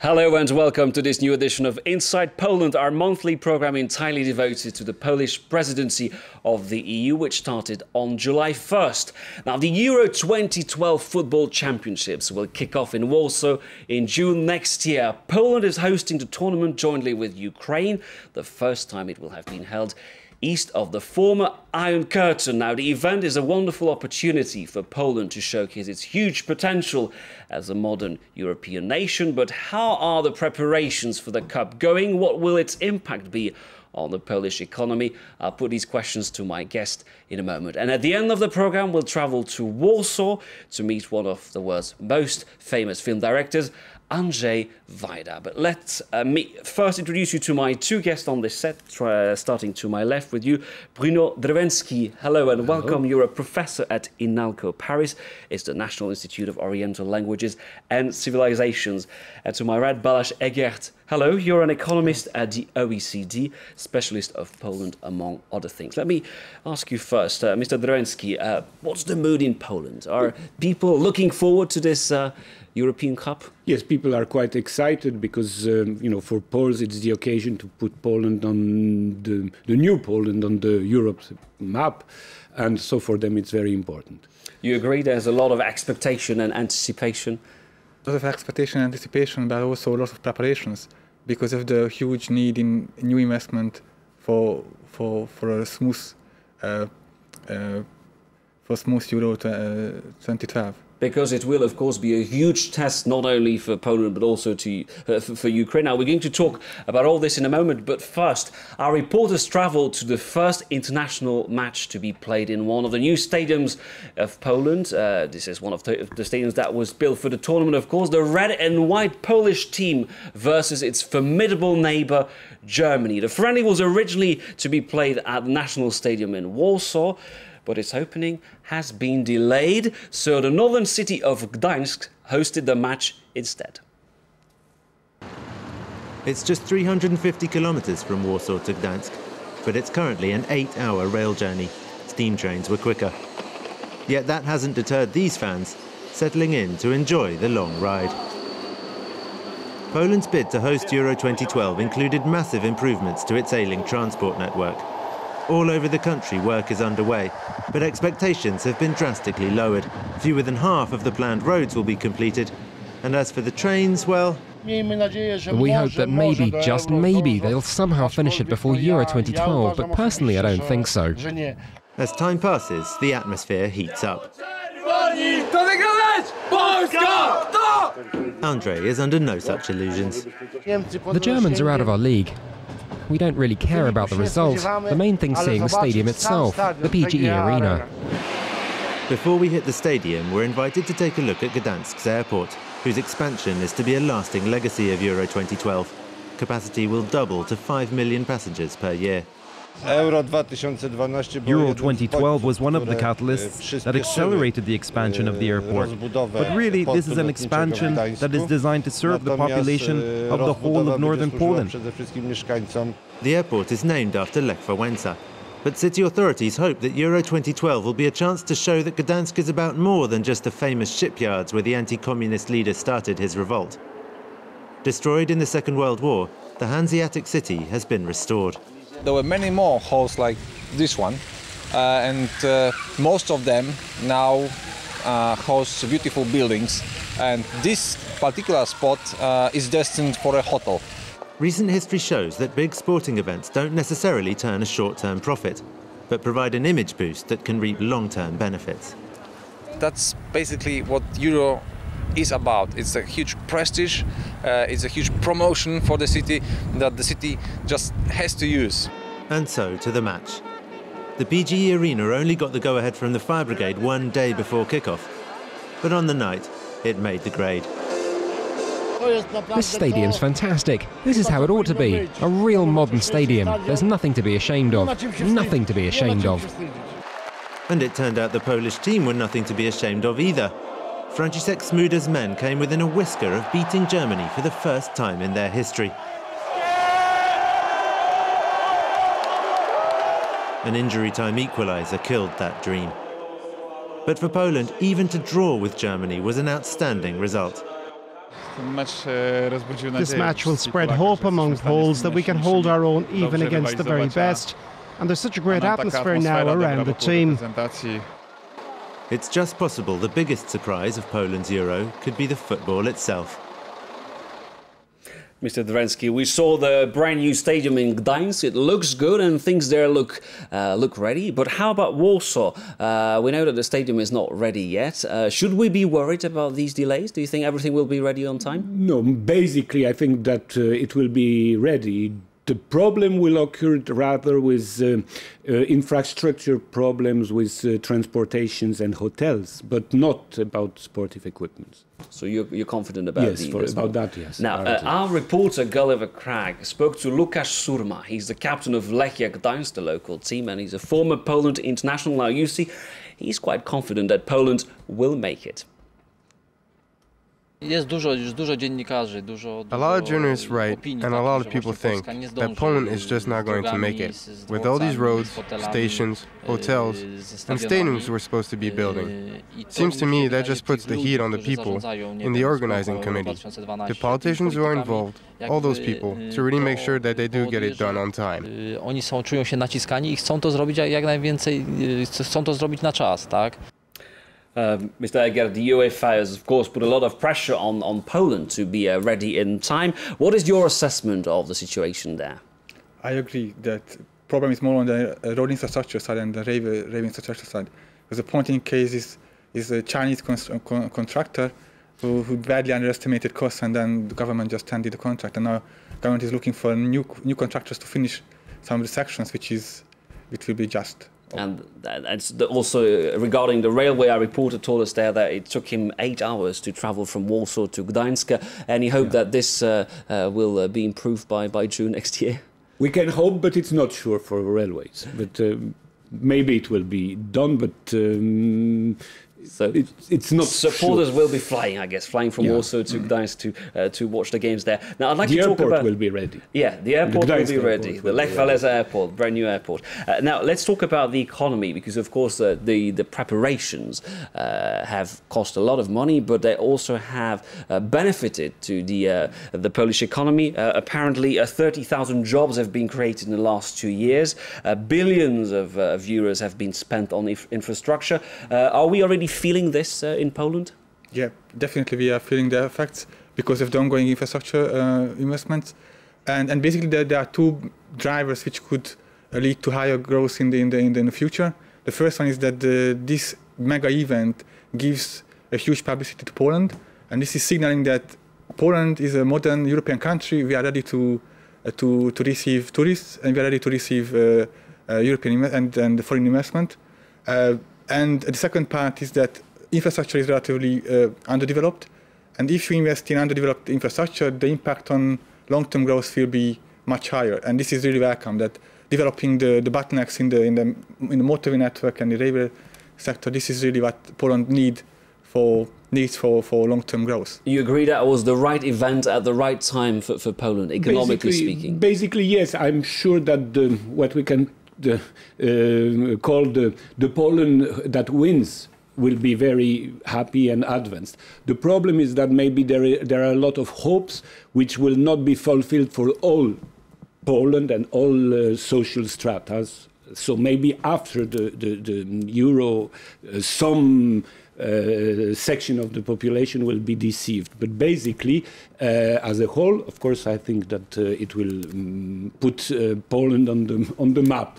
Hello and welcome to this new edition of Inside Poland, our monthly programme entirely devoted to the Polish presidency of the EU, which started on July 1st. Now, the Euro 2012 Football Championships will kick off in Warsaw in June next year. Poland is hosting the tournament jointly with Ukraine, the first time it will have been held east of the former Iron Curtain. Now, the event is a wonderful opportunity for Poland to showcase its huge potential as a modern European nation. But how are the preparations for the Cup going? What will its impact be on the Polish economy? I'll put these questions to my guest in a moment. And at the end of the programme, we'll travel to Warsaw to meet one of the world's most famous film directors, Andrzej Wajda. But let me first introduce you to my two guests on this set, starting to my left with you, Bruno Drwęski. Hello and welcome. You're a professor at INALCO Paris. It's the National Institute of Oriental Languages and Civilizations. And to my right, Balázs Egert. Hello, you're an economist at the OECD, specialist of Poland, among other things. Let me ask you first, Mr. Drwęski, what's the mood in Poland? Are people looking forward to this European Cup? Yes, people are quite excited because, for Poles it's the occasion to put Poland on the new Poland on the Europe map, and so for them it's very important. You agree there's a lot of expectation and anticipation? A lot of expectation and anticipation, but also a lot of preparations because of the huge need in new investment for a smooth Euro 2012. Because it will, of course, be a huge test not only for Poland but also for Ukraine. Now, we're going to talk about all this in a moment, but first, our reporters travelled to the first international match to be played in one of the new stadiums of Poland. This is one of the stadiums that was built for the tournament, of course. The red and white Polish team versus its formidable neighbour, Germany. The friendly was originally to be played at the National Stadium in Warsaw, but its opening has been delayed, so the northern city of Gdańsk hosted the match instead. It's just 350 kilometers from Warsaw to Gdańsk, but it's currently an 8-hour rail journey. Steam trains were quicker. Yet that hasn't deterred these fans, settling in to enjoy the long ride. Poland's bid to host Euro 2012 included massive improvements to its ailing transport network. All over the country, work is underway, but expectations have been drastically lowered. Fewer than half of the planned roads will be completed. And as for the trains, well... We hope that maybe, just maybe, they'll somehow finish it before Euro 2012, but personally I don't think so. As time passes, the atmosphere heats up. Andrzej is under no such illusions. The Germans are out of our league. We don't really care about the result. The main thing's seeing the stadium itself, the PGE Arena. Before we hit the stadium, we're invited to take a look at Gdańsk's airport, whose expansion is to be a lasting legacy of Euro 2012. Capacity will double to 5 million passengers per year. Euro 2012 was one of the catalysts that accelerated the expansion of the airport. But really, this is an expansion that is designed to serve the population of the whole of northern Poland. The airport is named after Lech Wałęsa. But city authorities hope that Euro 2012 will be a chance to show that Gdańsk is about more than just the famous shipyards where the anti-communist leader started his revolt. Destroyed in the Second World War, the Hanseatic city has been restored. There were many more halls like this one, and most of them now house beautiful buildings, and this particular spot is destined for a hotel. Recent history shows that big sporting events don't necessarily turn a short-term profit, but provide an image boost that can reap long-term benefits. That's basically what Euro is about. It's a huge prestige, it's a huge promotion for the city that the city just has to use. And so to the match. The PGE Arena only got the go-ahead from the fire brigade one day before kick-off, but on the night it made the grade. This stadium's fantastic. This is how it ought to be. A real modern stadium. There's nothing to be ashamed of. Nothing to be ashamed of. And it turned out the Polish team were nothing to be ashamed of either. Franciszek Smuda's men came within a whisker of beating Germany for the first time in their history. An injury-time equaliser killed that dream. But for Poland, even to draw with Germany was an outstanding result. This match will spread hope among Poles that we can hold our own even against the very best. And there's such a great atmosphere now around the team. It's just possible the biggest surprise of Poland's Euro could be the football itself. Mr. Drewensky, we saw the brand new stadium in Gdańsk. It looks good and things there look ready. But how about Warsaw? We know that the stadium is not ready yet. Should we be worried about these delays? Do you think everything will be ready on time? No, basically I think that it will be ready. The problem will occur rather with infrastructure problems with transportations and hotels, but not about sportive equipment. So you're confident about that, yes. Now, our reporter Gulliver Cragg spoke to Łukasz Surma. He's the captain of Lechia Gdańsk, the local team, and he's a former Poland international. Now, you see, he's quite confident that Poland will make it. A lot of journalists write, and a lot of people think, that Poland is just not going to make it. With all these roads, stations, hotels, and stadiums we're supposed to be building. Seems to me that just puts the heat on the people in the organizing committee, the politicians who are involved, all those people, to really make sure that they do get it done on time. Czują się naciskani i chcą to zrobić jak najwięcej, chcą to zrobić na czas, tak? Mr. Eger, the UEFA has, of course, put a lot of pressure on Poland to be ready in time. What is your assessment of the situation there? I agree that the problem is more on the road infrastructure side and the railway infrastructure side. Because the point in case is a Chinese contractor who badly underestimated costs, and then the government just ended the contract. And now the government is looking for new contractors to finish some of the sections, which will be just. And also regarding the railway, our reporter told us there that it took him 8 hours to travel from Warsaw to Gdańsk, and he hoped that this will be improved by June next year. We can hope, but it's not sure for railways. But maybe it will be done, but so it's not supporters sure. will be flying, I guess, flying from Warsaw to Gdańsk to watch the games there. Now, I'd like to talk about... The airport will be ready. Yeah, the airport will be ready. The Lech Walesa airport, brand new airport. Now, let's talk about the economy, because, of course, the preparations have cost a lot of money, but they also have benefited to the Polish economy. Apparently, 30,000 jobs have been created in the last 2 years. Billions of euros have been spent on infrastructure. Are we already feeling this in Poland? Yeah, definitely we are feeling the effects because of the ongoing infrastructure investments. And basically there are two drivers which could lead to higher growth in the future. The first one is that this mega event gives a huge publicity to Poland, and this is signaling that Poland is a modern European country. We are ready to receive tourists, and we are ready to receive European and foreign investment. And the second part is that infrastructure is relatively underdeveloped. And if you invest in underdeveloped infrastructure, the impact on long-term growth will be much higher. And this is really welcome, that developing the bottlenecks in the motorway network and the railway sector, this is really what Poland needs for long-term growth. You agree that was the right event at the right time for Poland, economically speaking? Basically, yes. I'm sure that what we can call the Poland that wins will be very happy and advanced. The problem is that maybe there are a lot of hopes which will not be fulfilled for all Poland and all social stratas. So maybe after the Euro, some section of the population will be deceived. But basically, as a whole, of course, I think that it will put Poland on the map.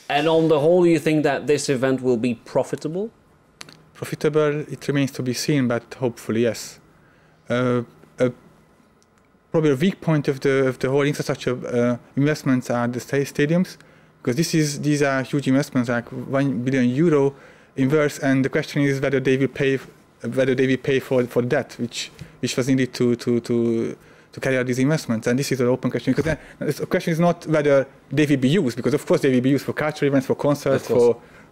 And on the whole, you think that this event will be profitable? Profitable, it remains to be seen, but hopefully, yes. Probably a weak point of the whole infrastructure investments are the stadiums, because these are huge investments, like €1 billion inverse, and the question is whether they will pay for debt, which was needed to carry out these investments. And this is an open question, because the question is not whether they will be used, because of course they will be used for cultural events, for concerts,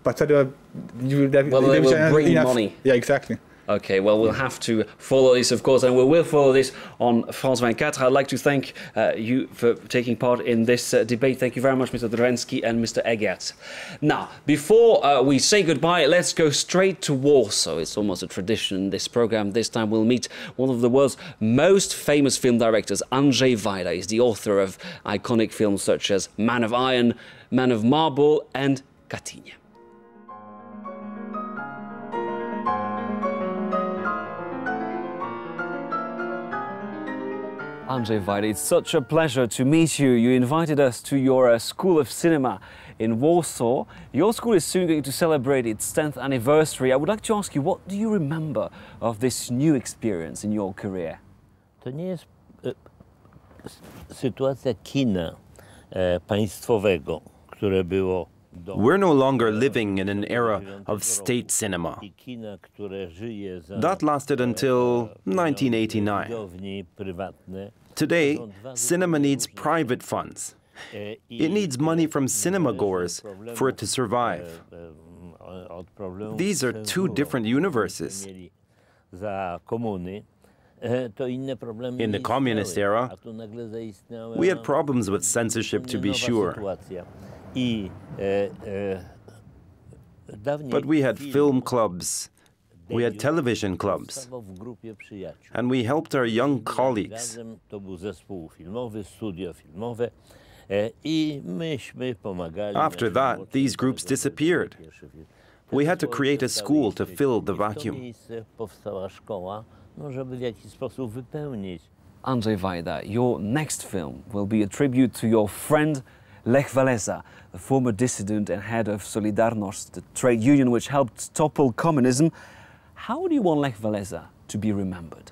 but whether they will bring money. Yeah, exactly. Okay, well, we'll have to follow this, of course, and we will follow this on France 24. I'd like to thank you for taking part in this debate. Thank you very much, Mr. Drensky and Mr. Egert. Now, before we say goodbye, let's go straight to Warsaw. It's almost a tradition in this program. This time we'll meet one of the world's most famous film directors, Andrzej Wajda. He's the author of iconic films such as Man of Iron, Man of Marble, and Katynia. Andrzej Wajda, it's such a pleasure to meet you. You invited us to your School of Cinema in Warsaw. Your school is soon going to celebrate its 10th anniversary. I would like to ask you, what do you remember of this new experience in your career? To nie jest sytuacja kina państwowego, które było. We're no longer living in an era of state cinema. That lasted until 1989. Today, cinema needs private funds. It needs money from cinema goers for it to survive. These are two different universes. In the communist era, we had problems with censorship, to be sure. But we had film clubs, we had television clubs, and we helped our young colleagues. After that, these groups disappeared. We had to create a school to fill the vacuum. Andrzej Wajda, your next film will be a tribute to your friend Lech Walesa, the former dissident and head of Solidarność, the trade union which helped topple communism. How do you want Lech Walesa to be remembered?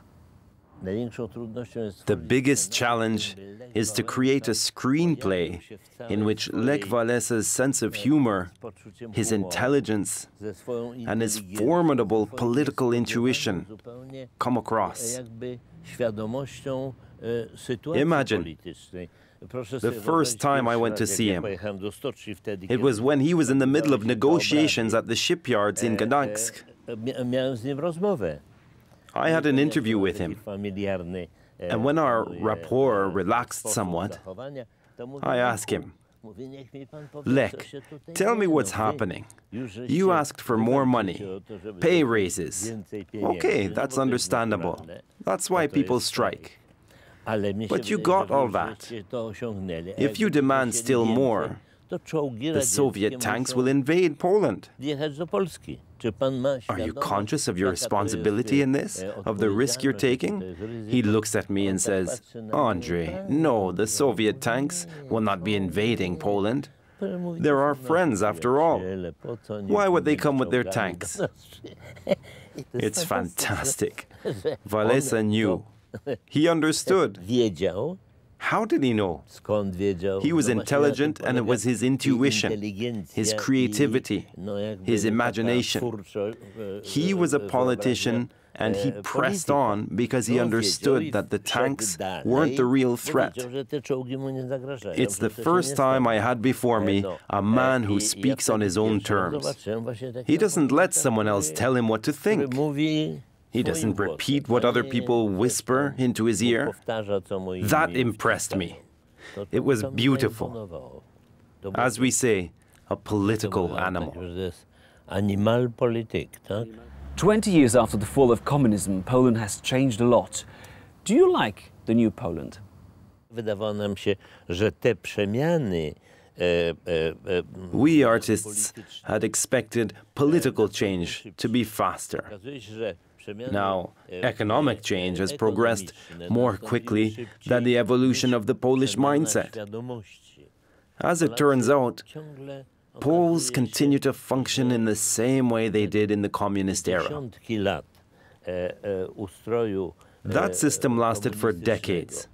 The biggest challenge is to create a screenplay in which Lech Walesa's sense of humor, his intelligence, and his formidable political intuition come across. Imagine, the first time I went to see him, it was when he was in the middle of negotiations at the shipyards in Gdansk. I had an interview with him, and when our rapport relaxed somewhat, I asked him, Lech, tell me what's happening. You asked for more money, pay raises. Okay, that's understandable. That's why people strike. But you got all that. If you demand still more, the Soviet tanks will invade Poland. Are you conscious of your responsibility in this, of the risk you're taking? He looks at me and says, Andrzej, no, the Soviet tanks will not be invading Poland. They're our friends after all. Why would they come with their tanks? It's fantastic. Walesa knew. He understood. How did he know? He was intelligent, and it was his intuition, his creativity, his imagination. He was a politician, and he pressed on because he understood that the tanks weren't the real threat. It's the first time I had before me a man who speaks on his own terms. He doesn't let someone else tell him what to think. He doesn't repeat what other people whisper into his ear. That impressed me. It was beautiful. As we say, a political animal. 20 years after the fall of communism, Poland has changed a lot. Do you like the new Poland? We artists had expected political change to be faster. Now, economic change has progressed more quickly than the evolution of the Polish mindset. As it turns out, Poles continue to function in the same way they did in the communist era. That system lasted for decades,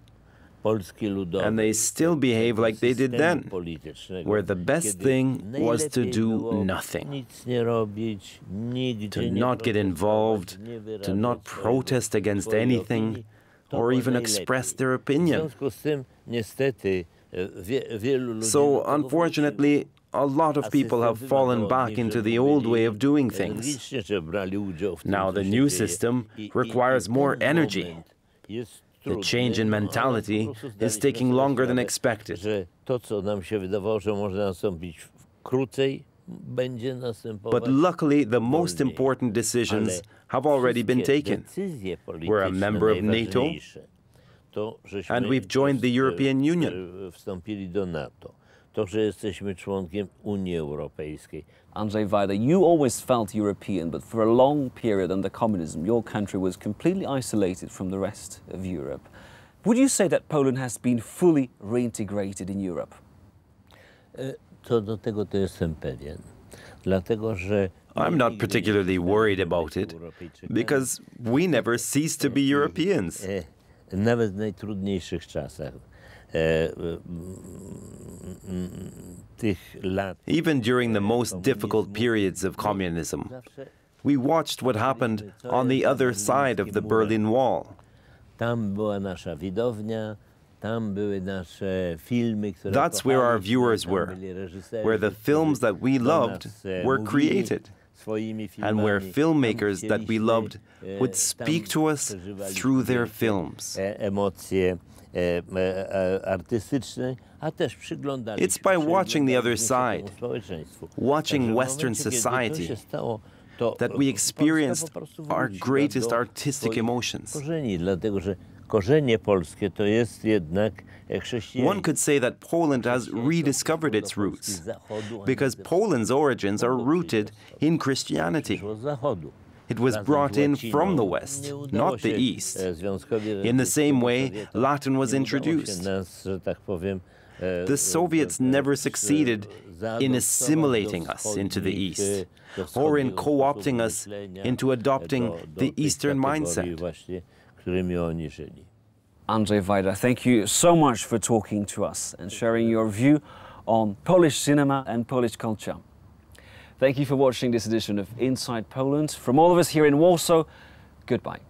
and they still behave like they did then, where the best thing was to do nothing, to not get involved, to not protest against anything, or even express their opinion. So, unfortunately, a lot of people have fallen back into the old way of doing things. Now the new system requires more energy. The change in mentality is taking longer than expected. But luckily, the most important decisions have already been taken. We're a member of NATO, and we've joined the European Union. Andrzej Wajda, you always felt European, but for a long period under communism, your country was completely isolated from the rest of Europe. Would you say that Poland has been fully reintegrated in Europe? I'm not particularly worried about it, because we never cease to be Europeans. Even during the most difficult periods of communism, we watched what happened on the other side of the Berlin Wall. That's where our viewers were, where the films that we loved were created, and where filmmakers that we loved would speak to us through their films. It's by watching the other side, watching Western society, that we experienced our greatest artistic emotions. One could say that Poland has rediscovered its roots, because Poland's origins are rooted in Christianity. It was brought in from the West, not the East. In the same way, Latin was introduced. The Soviets never succeeded in assimilating us into the East, or in co-opting us into adopting the Eastern mindset. Andrzej Wajda, thank you so much for talking to us and sharing your view on Polish cinema and Polish culture. Thank you for watching this edition of Inside Poland. From all of us here in Warsaw, goodbye.